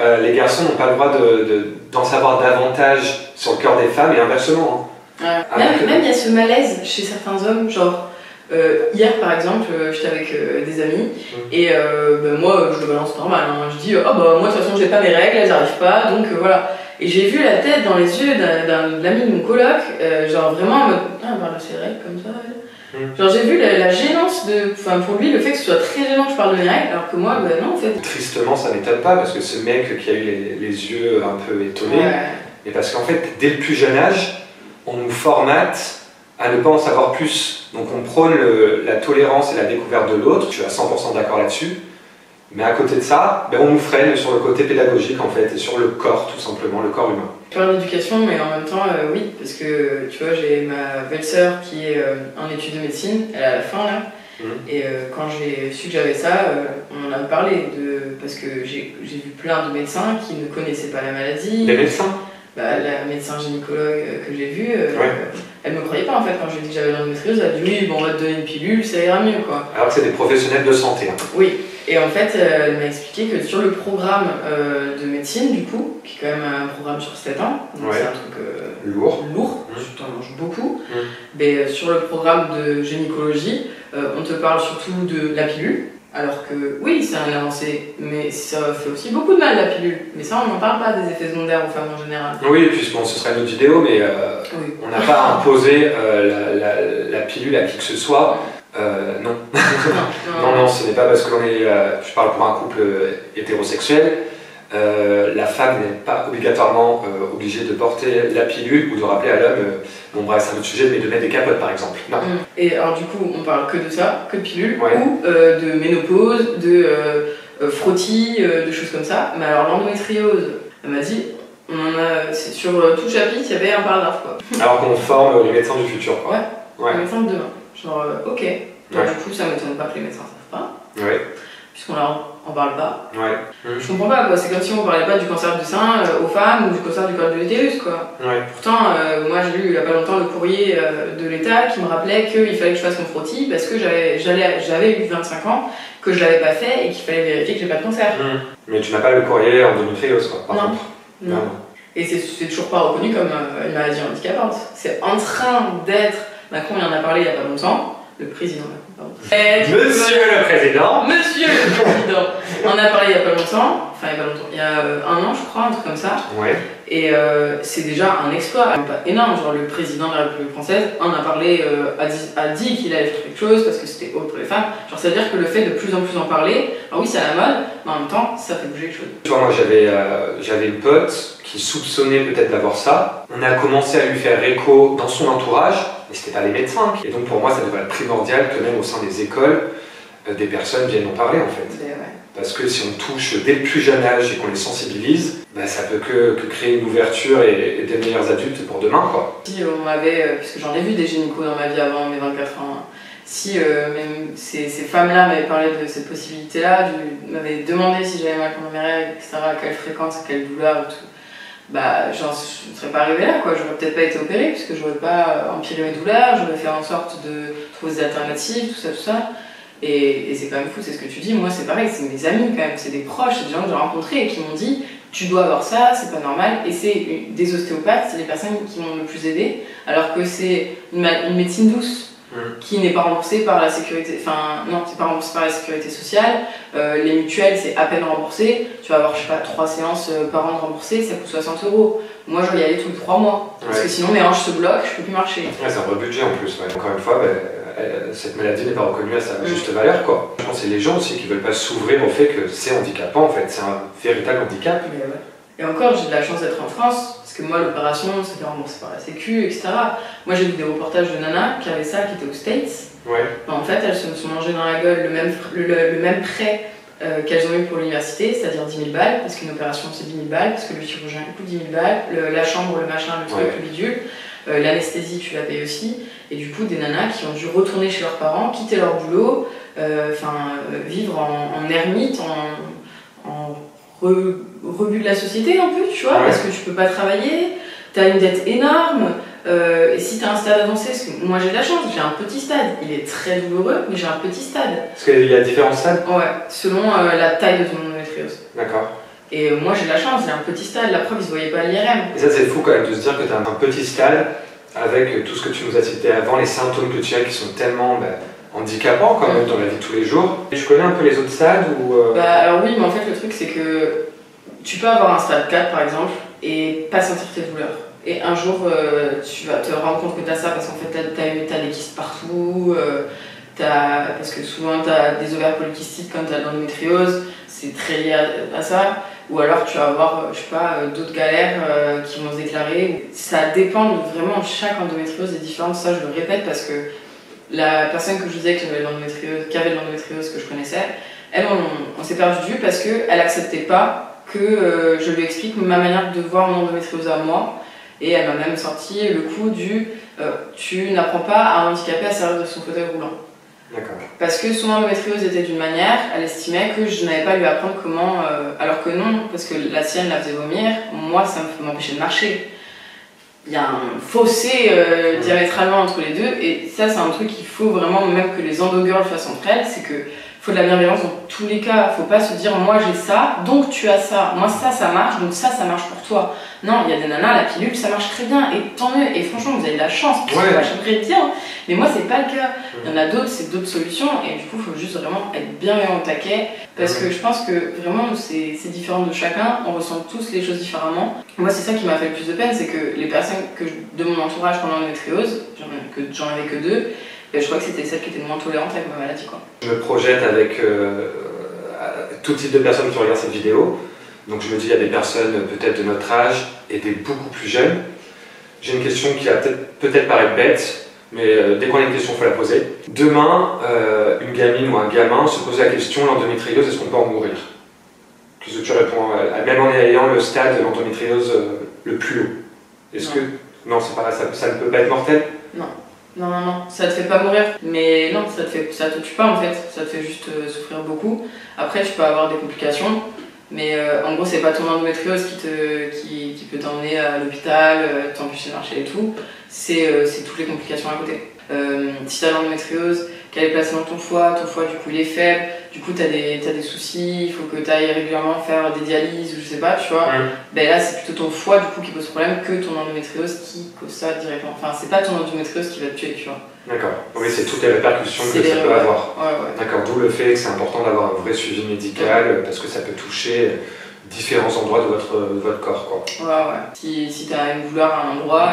les garçons n'ont pas le droit d'en savoir davantage sur le corps des femmes et inversement. Même il y a ce malaise chez certains hommes, genre Hier par exemple, j'étais avec des amis et moi je le balance normal, hein. Je dis oh bah moi de toute façon j'ai pas mes règles, elles arrivent pas, donc voilà. Et j'ai vu la tête dans les yeux d'un ami de mon coloc, genre vraiment en mode ah bah là c'est règles comme ça. Genre j'ai vu la gênance pour lui, le fait que ce soit très gênant que je parle de mes règles, alors que moi non en fait. Tristement ça m'étonne pas parce que ce mec qui a eu les yeux un peu étonnés, mais parce qu'en fait dès le plus jeune âge, on nous formate à ne pas en savoir plus. Donc on prône la tolérance et la découverte de l'autre, je suis à 100% d'accord là-dessus, mais à côté de ça, on nous freine sur le côté pédagogique en fait, et sur le corps tout simplement, le corps humain. Je parle d'éducation, mais en même temps, oui, parce que tu vois, j'ai ma belle-sœur qui est en études de médecine, elle est à la fin là, et quand j'ai su que j'avais ça, on en a parlé, parce que j'ai vu plein de médecins qui ne connaissaient pas la maladie. Les médecins? La médecin gynécologue que j'ai vue, elle me croyait pas en fait quand je lui ai dit que j'avais l'endométriose, elle a dit oui, bon, on va te donner une pilule, ça ira mieux quoi. Alors que c'est des professionnels de santé. Hein. Oui, et en fait elle m'a expliqué que sur le programme de médecine du coup, qui est quand même un programme sur 7 ans, donc c'est un truc lourd, tu t'en manges beaucoup, mais sur le programme de gynécologie, on te parle surtout de la pilule. Alors que oui, c'est un avancé, mais ça fait aussi beaucoup de mal la pilule. Mais ça, on n'en parle pas des effets secondaires aux femmes en général. Oui, et puis bon, ce serait une autre vidéo, mais on n'a pas imposé la pilule à qui que ce soit. Non. Non, ce n'est pas parce qu'on est. Je parle pour un couple hétérosexuel. La femme n'est pas obligatoirement obligée de porter la pilule ou de rappeler à l'homme, bon bref c'est un autre sujet, mais de mettre des capotes par exemple. Non. Et alors du coup on parle que de ça, que de pilule, ou de ménopause, de frottis, de choses comme ça. Mais alors l'endométriose, elle m'a dit, sur tout le chapitre il y avait un paragraphe quoi. Alors qu'on forme les médecins du futur quoi. Les médecins de demain. Genre ok, donc, du coup ça m'étonne pas que les médecins ne savent pas. Puisqu'on en parle pas. Je comprends pas quoi, c'est comme si on parlait pas du cancer du sein aux femmes ou du cancer du col de l'utérus quoi. Pourtant, moi j'ai lu il y a pas longtemps le courrier de l'État qui me rappelait qu'il fallait que je fasse mon frottis parce que j'avais eu 25 ans, que je l'avais pas fait et qu'il fallait vérifier que j'ai pas de cancer. Mais tu n'as pas le courrier endométriose quoi, par contre. Non. Et c'est toujours pas reconnu comme une maladie handicapante. C'est en train d'être. Macron il en a parlé il y a pas longtemps, le président Macron. Monsieur le Président. Monsieur le Président. On en a parlé il y a pas longtemps, il y a 1 an je crois, un truc comme ça. Et c'est déjà un exploit, pas énorme, genre le président de la République française en a parlé, a dit qu'il allait faire quelque chose parce que c'était haut pour les femmes. Genre ça veut dire que le fait de plus en plus en parler, alors oui c'est à la mode, mais en même temps ça fait bouger les choses. Tu vois moi j'avais une pote qui soupçonnait peut-être d'avoir ça. On a commencé à lui faire écho dans son entourage, mais c'était pas les médecins. Et donc pour moi ça devrait être primordial que même au sein des écoles, des personnes viennent en parler en fait. Parce que si on touche dès le plus jeune âge et qu'on les sensibilise, ça peut que créer une ouverture et des meilleurs adultes pour demain quoi. Si on m'avait, puisque j'en ai vu des gynécos dans ma vie avant mes 24 ans, si même ces femmes-là m'avaient parlé de cette possibilité-là, m'avaient demandé si j'avais mal pendant mes règles, etc., à quelle fréquence, à quelle douleur, tout, je ne serais pas arrivée là quoi. J'aurais peut-être pas été opérée puisque j'aurais pas empiré mes douleurs, j'aurais fait en sorte de trouver des alternatives, tout ça. Et c'est quand même fou, c'est ce que tu dis, moi c'est pareil, c'est mes amis quand même, c'est des proches, c'est des gens que j'ai rencontrés et qui m'ont dit tu dois avoir ça, c'est pas normal, et c'est des ostéopathes, c'est les personnes qui m'ont le plus aidé, alors que c'est une médecine douce qui n'est pas remboursée par la sécurité, c'est pas remboursée par la sécurité sociale, les mutuelles c'est à peine remboursé, tu vas avoir je sais pas 3 séances par an de remboursées, ça coûte 60 €. Moi je dois y aller tous les 3 mois, parce que sinon mes hanches se bloquent, je peux plus marcher. C'est un vrai budget en plus, encore une fois. Cette maladie n'est pas reconnue à sa juste valeur quoi. Je pense que c'est les gens aussi qui veulent pas s'ouvrir au fait que c'est handicapant en fait, c'est un véritable handicap. Et encore j'ai de la chance d'être en France, parce que moi l'opération c'était remboursé par la sécu, etc. Moi j'ai vu des reportages de nanas qui avaient ça, qui étaient aux States. En fait elles se sont mangées dans la gueule le même prêt qu'elles ont eu pour l'université, c'est-à-dire 10 000 balles, parce qu'une opération c'est 10 000 balles, parce que le chirurgien coûte 10 000 balles, la chambre, le machin, le truc, le bidule. L'anesthésie tu la payes aussi, et du coup des nanas qui ont dû retourner chez leurs parents, quitter leur boulot, vivre en ermite, en rebut de la société un peu, tu vois, parce que tu peux pas travailler, t'as une dette énorme, et si t'as un stade avancé, parce que moi j'ai de la chance, j'ai un petit stade, il est très douloureux, mais j'ai un petit stade. Parce qu'il y a différents stades? Selon la taille de ton endométriose. D'accord. Et moi j'ai de la chance, j'ai un petit stade, la preuve ils se voyaient pas à l'IRM. Et ça c'est fou quand même de se dire que tu as un petit stade avec tout ce que tu nous as cité avant, les symptômes que tu as qui sont tellement handicapant quand même dans la vie de tous les jours. Et tu connais un peu les autres stades ou Alors oui, mais en fait le truc c'est que tu peux avoir un stade 4 par exemple et pas sentir tes douleurs. Et un jour tu vas te rendre compte que tu as ça parce qu'en fait t'as des kystes partout, parce que souvent tu as des ovaires polykystiques quand tu as de l'endométriose, c'est très lié à ça. Ou alors tu vas avoir, je sais pas, d'autres galères qui vont se déclarer. Ça dépend vraiment, chaque endométriose est différente, ça je le répète parce que la personne que je disais qui avait de l'endométriose que je connaissais, elle, on s'est perdu de vue parce qu'elle acceptait pas que je lui explique ma manière de voir mon endométriose à moi. Et elle m'a même sorti le coup du tu n'apprends pas à un handicapé à servir de son fauteuil roulant. D'accord. Parce que son endométriose était d'une manière, elle estimait que je n'avais pas à lui apprendre comment. Alors que non, parce que la sienne la faisait vomir, moi ça m'empêchait de marcher. Il y a un fossé diamétralement entre les deux, et ça c'est un truc qu'il faut vraiment, même que les endogirls fassent entre elles, c'est que faut de la bienveillance dans tous les cas. Faut pas se dire moi j'ai ça, donc tu as ça. Moi ça marche, donc ça marche pour toi. Non, il y a des nanas, la pilule ça marche très bien, et tant mieux. Et franchement vous avez de la chance, parce que j'aimerais dire, mais moi c'est pas le cas. Il y en a d'autres, c'est d'autres solutions, et du coup il faut juste vraiment être bienveillant au taquet, parce que je pense que vraiment c'est différent de chacun, on ressent tous les choses différemment. Moi c'est ça qui m'a fait le plus de peine, c'est que les personnes de mon entourage pendant l'endométriose, j'en avais que 2, et je crois que c'était celle qui était le moins tolérante avec ma maladie, quoi. Je me projette avec tout type de personnes qui regardent cette vidéo. Donc je me dis, il y a des personnes peut-être de notre âge et des beaucoup plus jeunes. J'ai une question qui va peut-être paraître bête, mais dès qu'on a une question, il faut la poser. Demain, une gamine ou un gamin se pose la question, l'endométriose, est-ce qu'on peut en mourir? Qu'est-ce que tu réponds, même en ayant le stade de l'endométriose le plus haut? Est-ce que... Non, c'est pas, ça ne peut pas être mortel? Non. Non, ça te fait pas mourir, mais non, ça te tue pas en fait, ça te fait juste souffrir beaucoup. Après, tu peux avoir des complications, mais en gros, c'est pas ton endométriose qui peut t'emmener à l'hôpital, t'empêcher de marcher et tout, c'est toutes les complications à côté. Si t'as l'endométriose, qu'elle est placée dans ton foie du coup il est faible, du coup t'as des soucis, il faut que t'ailles régulièrement faire des dialyses ou je sais pas, tu vois. Ben là c'est plutôt ton foie du coup qui pose problème que ton endométriose qui cause ça directement. Enfin c'est pas ton endométriose qui va te tuer, tu vois. D'accord, oui c'est toutes les répercussions que ça peut avoir. Ouais. D'accord, d'où le fait que c'est important d'avoir un vrai suivi médical parce que ça peut toucher différents endroits de votre corps, quoi. Ouais. Si t'as une douleur à un endroit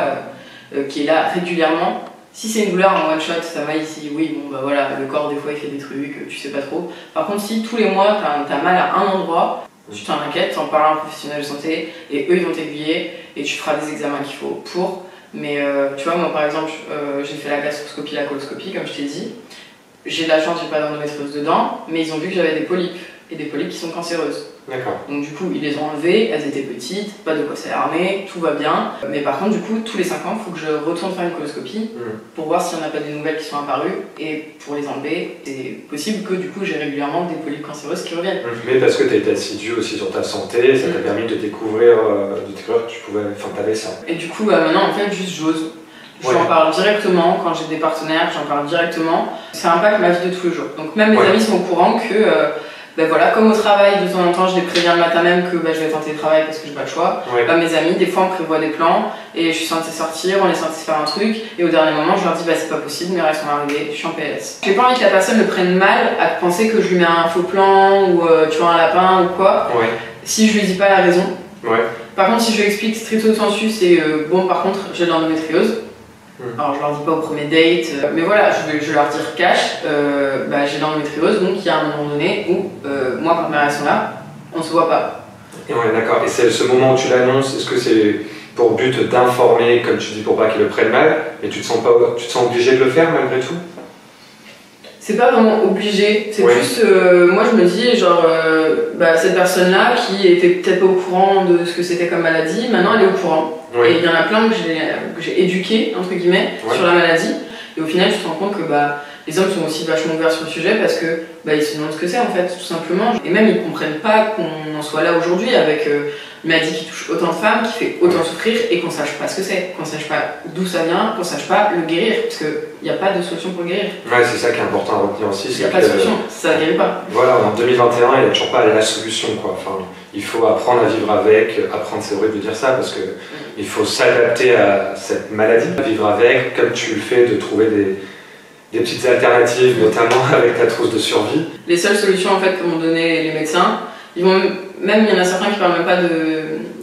qui est là régulièrement, si c'est une douleur en one shot, ça va ici, oui, bon bah voilà, le corps des fois il fait des trucs, tu sais pas trop. Par contre, si tous les mois t'as mal à un endroit, tu t'en inquiètes, t'en parles à un professionnel de santé et eux ils vont t'aiguiller et tu feras des examens qu'il faut pour. Mais tu vois, moi par exemple, j'ai fait la gastroscopie, la coloscopie, comme je t'ai dit. J'ai de la chance, j'ai pas d'endométriose dedans, mais ils ont vu que j'avais des polypes, et des polypes qui sont cancéreuses. D'accord. Donc du coup, ils les ont enlevées, elles étaient petites, pas de quoi s'alarmer, tout va bien. Mais par contre, du coup, tous les 5 ans, il faut que je retourne faire une coloscopie pour voir s'il n'y en a pas des nouvelles qui sont apparues, et pour les enlever, c'est possible que du coup, j'ai régulièrement des polypes cancéreuses qui reviennent. Mais parce que tu as été assidu aussi sur ta santé, ça t'a permis de découvrir que tu pouvais, enfin t'avais ça. Et du coup, maintenant, en fait, juste j'ose. J'en parle directement, quand j'ai des partenaires, j'en parle directement. Ça impacte ma vie de tous les jours. Donc même mes amis sont au courant que, ben voilà, comme au travail, de temps en temps, je les préviens le matin même que je vais tenter le travail parce que j'ai pas le choix. Mes amis, des fois, on prévoit des plans et je suis censée sortir, on est censé faire un truc et au dernier moment, je leur dis c'est pas possible, mes règles sont arrivées, je suis en PLS. J'ai pas envie que la personne le prenne mal à penser que je lui mets un faux plan ou tu vois un lapin ou quoi. Si je lui dis pas la raison. Par contre, si je lui explique stricto sensu, c'est bon, par contre, j'ai de l'endométriose. Alors je leur dis pas au premier date, mais voilà, je vais leur dire cash, j'ai de l'endométriose, donc il y a un moment donné où moi quand mes règles sont là, on se voit pas. Ouais, d'accord. Et c'est ce moment où tu l'annonces, est-ce que c'est pour but d'informer, comme tu dis, pour pas qu'ils le prennent mal, mais tu te sens obligé de le faire malgré tout? C'est pas vraiment obligé, c'est plus, moi je me dis, genre, cette personne-là qui était peut-être pas au courant de ce que c'était comme maladie, maintenant elle est au courant. Et il y en a plein que j'ai éduqués, entre guillemets, sur la maladie. Et au final, tu te rends compte que les hommes sont aussi vachement ouverts sur le sujet parce que ils se demandent ce que c'est en fait, tout simplement. Et même ils comprennent pas qu'on en soit là aujourd'hui avec une maladie qui touche autant de femmes, qui fait autant souffrir et qu'on sache pas ce que c'est, qu'on sache pas d'où ça vient, qu'on sache pas le guérir, parce qu'il n'y a pas de solution pour le guérir. Ouais, c'est ça qui est important à retenir aussi. Il n'y a pas de solution, ça guérit pas. Voilà, en 2021, il n'y a toujours pas la solution, quoi. Enfin, il faut apprendre à vivre avec, apprendre, c'est horrible de dire ça, parce que il faut s'adapter à cette maladie, vivre avec, comme tu le fais, de trouver des petites alternatives, notamment avec ta trousse de survie. Les seules solutions en fait que m'ont donné les médecins, ils vont même il y en a certains qui parlent même pas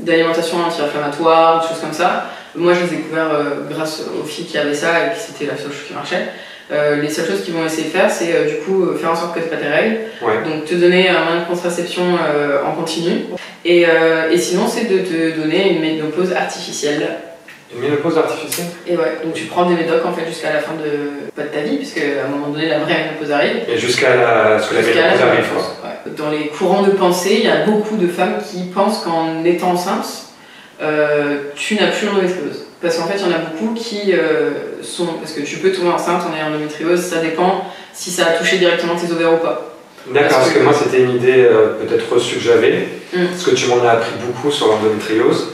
d'alimentation anti-inflammatoire, des choses comme ça. Moi je les ai découverts grâce aux filles qui avaient ça et puis c'était la seule chose qui marchait. Les seules choses qu'ils vont essayer de faire, c'est du coup faire en sorte que tu n'aies pas tes règles, donc te donner un moyen de contraception en continu, et sinon c'est de te donner une ménopause artificielle. Une ménopause artificielle? Et ouais, donc tu prends des médocs en fait jusqu'à la fin pas de ta vie, puisque à un moment donné la vraie ménopause arrive. Et jusqu'à ce que la ménopause arrive, quoi. Ouais. Dans les courants de pensée, il y a beaucoup de femmes qui pensent qu'en étant enceinte, tu n'as plus l'endométriose. Parce qu'en fait, il y en a beaucoup qui parce que tu peux tomber enceinte en ayant l'endométriose, ça dépend si ça a touché directement tes ovaires ou pas. D'accord, parce que moi c'était une idée peut-être reçue que j'avais, parce que tu m'en as appris beaucoup sur l'endométriose,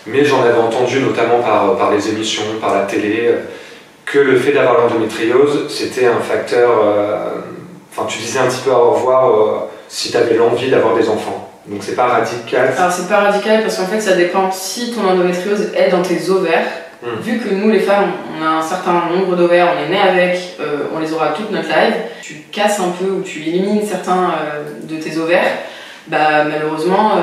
mais j'en avais entendu notamment par les émissions, par la télé, que le fait d'avoir l'endométriose, c'était un facteur... Enfin, tu disais un petit peu au revoir si tu avais l'envie d'avoir des enfants. Donc c'est pas radical. Alors c'est pas radical parce qu'en fait ça dépend si ton endométriose est dans tes ovaires. Vu que nous les femmes on a un certain nombre d'ovaires, on est né avec, on les aura toute notre life, tu casses un peu ou tu élimines certains de tes ovaires, bah malheureusement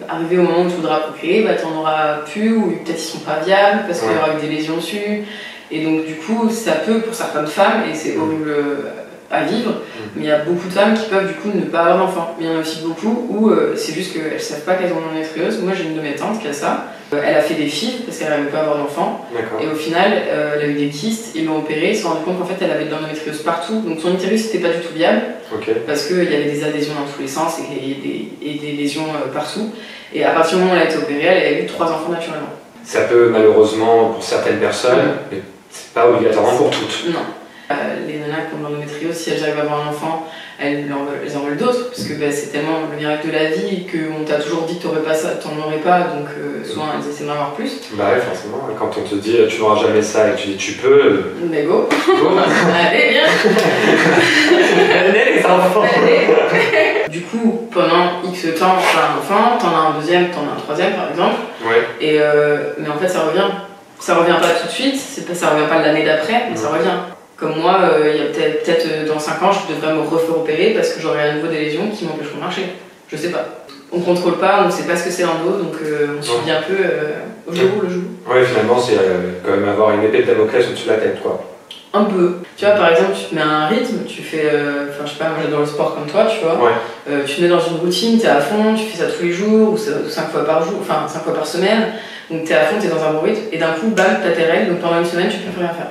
arrivé au moment où tu voudras procréer, bah t'en auras plus ou peut-être ils sont pas viables parce qu'il y aura eu des lésions dessus. Et donc du coup ça peut pour certaines femmes, et c'est horrible à vivre, mais il y a beaucoup de femmes qui peuvent du coup ne pas avoir d'enfants. Mais il y en a aussi beaucoup où c'est juste qu'elles ne savent pas qu'elles ont l'endométriose. Moi j'ai une de mes tantes qui a ça. Elle a fait des FIV parce qu'elle n'arrivait pas à avoir d'enfants. Et au final, elle a eu des kystes, ils l'ont opérée, ils se sont rendus compte qu'en fait elle avait de l'endométriose partout. Donc son utérus n'était pas du tout viable parce qu'il y avait des adhésions dans tous les sens et des lésions partout. Et à partir du moment où elle a été opérée, elle a eu 3 enfants naturellement. Ça peut malheureusement pour certaines personnes, mais c'est pas obligatoirement pour toutes. Non. Les nanas qui ont l'endométriose, si elles arrivent à avoir un enfant, elles en veulent d'autres, parce que c'est tellement le miracle de la vie qu'on t'a toujours dit que t'aurais pas ça, t'en aurais pas, donc souvent elles essaient d'en avoir plus. Bah ouais, forcément, quand on te dit tu n'auras jamais ça et que tu dis tu peux. Mais go, allez, viens. Allez les enfants. Allez. Du coup, pendant X temps, t'as un enfant, t'en as un deuxième, t'en as un troisième par exemple, et, mais en fait ça revient pas tout de suite, ça revient pas l'année d'après, mais ça revient. Comme moi, il y a peut-être dans 5 ans, je devrais me refaire opérer parce que j'aurai à nouveau des lésions qui m'empêcheront de marcher. Je sais pas. On contrôle pas, on sait pas ce que c'est un dos, donc on subit un peu au jour le jour. Ouais, finalement, c'est quand même avoir une épée de Damoclès au-dessus de la tête, quoi. Un peu. Tu vois, par exemple, tu te mets un rythme, tu fais. Enfin, je sais pas, moi j'adore le sport comme toi, tu vois. Tu te mets dans une routine, t'es à fond, tu fais ça tous les jours, ou 5 fois par jour, enfin 5 fois par semaine. Donc t'es à fond, t'es dans un bon rythme, et d'un coup, bam, t'as tes règles, donc pendant une semaine, tu peux plus rien faire.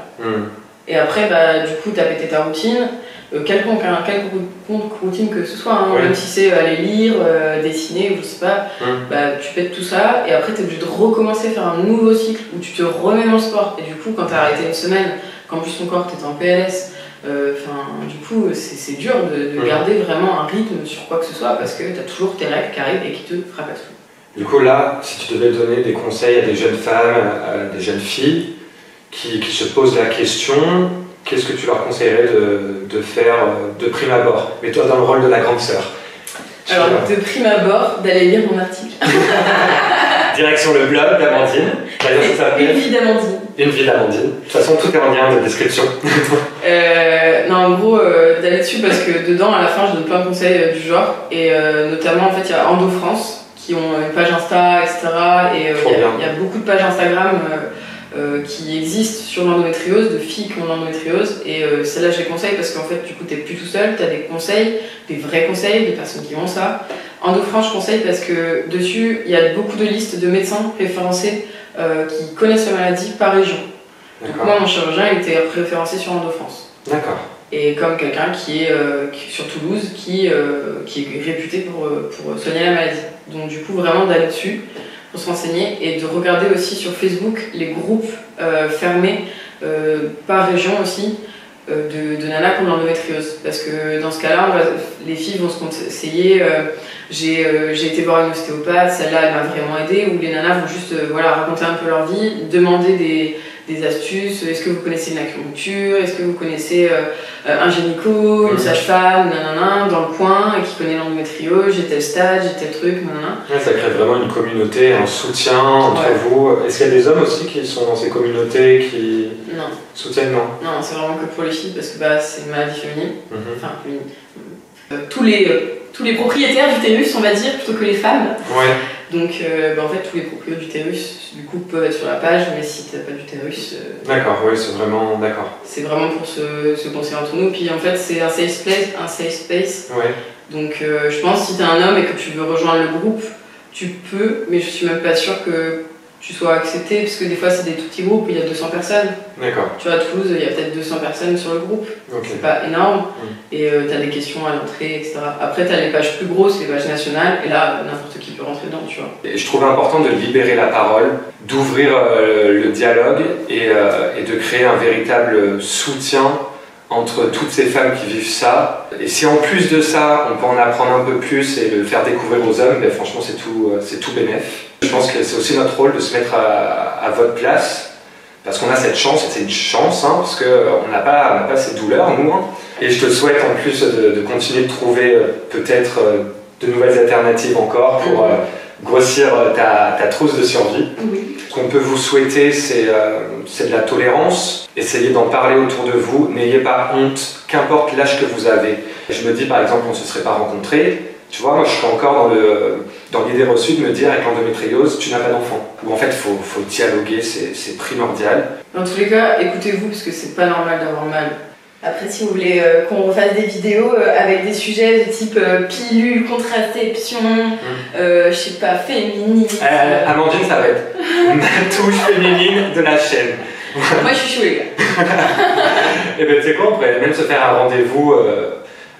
Et après, bah, du coup, tu as pété ta routine, quelconque routine que ce soit, hein, même si c'est aller lire, dessiner ou je sais pas, bah, tu pètes tout ça et après tu es obligé de recommencer à faire un nouveau cycle où tu te remets dans le sport. Et du coup, quand tu as arrêté une semaine, qu'en plus ton corps t'était en PLS, du coup, c'est dur de garder vraiment un rythme sur quoi que ce soit parce que tu as toujours tes règles qui arrivent et qui te fracassent tout. Du coup, là, si tu devais donner des conseils à des jeunes femmes, à des jeunes filles, qui se posent la question, qu'est-ce que tu leur conseillerais de faire de prime abord? Mais toi dans le rôle de la grande sœur. Alors de prime abord, d'aller lire mon article. Direction le blog d'Amandine. Une vie d'Amandine. Une vie d'Amandine. De toute façon tout est en lien dans la description. Non, en gros d'aller dessus parce que dedans à la fin je donne plein de conseils du genre et notamment en fait il y a Endo France qui ont une page Insta, etc. Et il y a beaucoup de pages Instagram qui existent sur l'endométriose, de filles qui ont l'endométriose, et celle-là je les conseille parce qu'en fait du coup t'es plus tout seul, t'as des conseils, des vrais conseils, des personnes qui ont ça. Endo France je conseille parce que dessus il y a beaucoup de listes de médecins référencés qui connaissent la maladie par région. Donc moi mon chirurgien il était référencé sur Endo France. D'accord. Et comme quelqu'un qui est sur Toulouse, qui est réputé pour soigner la maladie. Donc du coup vraiment d'aller dessus pour se renseigner et de regarder aussi sur Facebook les groupes fermés par région aussi de nanas qui ont l'endométriose. Parce que dans ce cas-là, les filles vont se conseiller. J'ai été voir une ostéopathe, celle-là elle m'a vraiment aidée, où les nanas vont juste raconter un peu leur vie, demander des astuces. Est-ce que vous connaissez une acupuncture? Est-ce que vous connaissez un gynéco, une sage-femme, nanana, dans le coin, et qui connaît l'endométriose, j'ai tel stade, j'ai tel truc, nanana. Ouais, ça crée vraiment une communauté, un soutien entre vous. Est-ce qu'il y a des hommes aussi qui sont dans ces communautés qui... Non. Soutiennent, non. Non, c'est vraiment que pour les filles parce que bah, c'est une maladie féminine. Enfin, féminine. Tous les propriétaires d'utérus, on va dire, plutôt que les femmes. Ouais. Donc, en fait, tous les propriétaires d'utérus, du coup, peuvent être sur la page, mais si t'as pas d'utérus. D'accord, oui, c'est vraiment. D'accord. C'est vraiment pour se conseiller entre nous. Puis en fait, c'est un safe space. Ouais. Donc, je pense que si t'es un homme et que tu veux rejoindre le groupe, tu peux, mais je suis même pas sûre que tu sois accepté, parce que des fois, c'est des tout petits groupes, il y a 200 personnes. D'accord. Tu vois, à Toulouse, il y a peut-être 200 personnes sur le groupe. Okay. C'est pas énorme. Et t'as des questions à l'entrée, etc. Après, t'as les pages plus grosses, les pages nationales, et là, n'importe qui peut rentrer dedans, tu vois. Et je trouvais important de libérer la parole, d'ouvrir le dialogue et de créer un véritable soutien entre toutes ces femmes qui vivent ça. Et si en plus de ça, on peut en apprendre un peu plus et le faire découvrir aux hommes, ben franchement, c'est tout bénef. Je pense que c'est aussi notre rôle de se mettre à votre place, parce qu'on a cette chance, et c'est une chance, hein, parce qu'on n'a pas ces douleurs, nous. Hein. Et je te souhaite en plus de continuer de trouver peut-être de nouvelles alternatives encore pour grossir ta trousse de survie. Oui. Ce qu'on peut vous souhaiter, c'est de la tolérance. Essayez d'en parler autour de vous. N'ayez pas honte, qu'importe l'âge que vous avez. Je me dis par exemple, on ne se serait pas rencontrés. Tu vois, moi je suis encore dans l'idée reçue de me dire avec l'endométriose, tu n'as pas d'enfant. Ou en fait, il faut dialoguer, c'est primordial. Dans tous les cas, écoutez-vous, parce que c'est pas normal d'avoir mal. Après, si vous voulez qu'on refasse des vidéos avec des sujets de type pilule, contraception, je sais pas, féminisme. Amandine, ça va être ma touche féminine de la chaîne. Moi, je suis chaud, les gars. Et ben, tu sais quoi, on pourrait même se faire un rendez-vous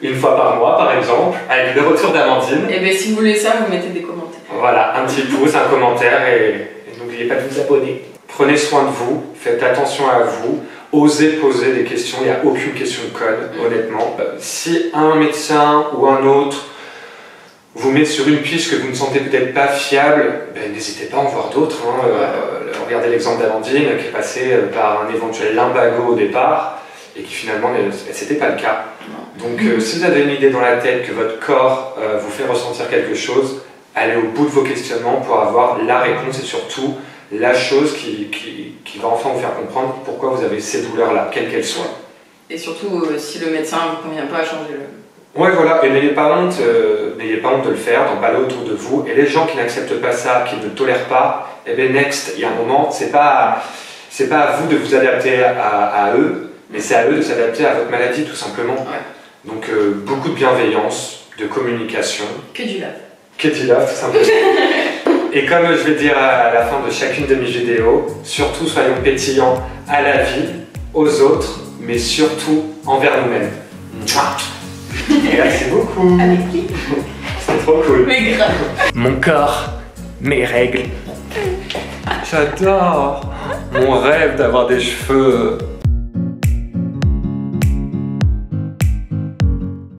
une fois par mois, par exemple, avec le retour d'Amandine. Et ben, si vous voulez ça, vous mettez des commentaires. Voilà, un petit pouce, un commentaire et n'oubliez pas de vous abonner. Prenez soin de vous, faites attention à vous. Osez poser des questions, il n'y a aucune question de code, honnêtement. Si un médecin ou un autre vous met sur une piste que vous ne sentez peut-être pas fiable, ben, n'hésitez pas à en voir d'autres. Hein. Regardez l'exemple d'Amandine qui est passée par un éventuel lumbago au départ et qui finalement, c'était pas le cas. Donc si vous avez une idée dans la tête que votre corps vous fait ressentir quelque chose, allez au bout de vos questionnements pour avoir la réponse et surtout la chose qui va enfin vous faire comprendre pourquoi vous avez ces douleurs-là, quelles qu'elles soient. Et surtout, si le médecin ne vous convient pas, changez-le. Ouais, voilà, et n'ayez pas honte de le faire, d'en parler autour de vous. Et les gens qui n'acceptent pas ça, qui ne tolèrent pas, eh bien next, il y a un moment, c'est pas à vous de vous adapter à eux, mais c'est à eux de s'adapter à votre maladie, tout simplement. Ouais. Donc beaucoup de bienveillance, de communication. Que du love. Que du love, tout simplement. Et comme je vais dire à la fin de chacune de mes vidéos, surtout soyons pétillants à la vie, aux autres, mais surtout envers nous-mêmes. Merci beaucoup. Avec qui? C'était trop cool. Mais grave. Mon corps, mes règles. J'adore. Mon rêve d'avoir des cheveux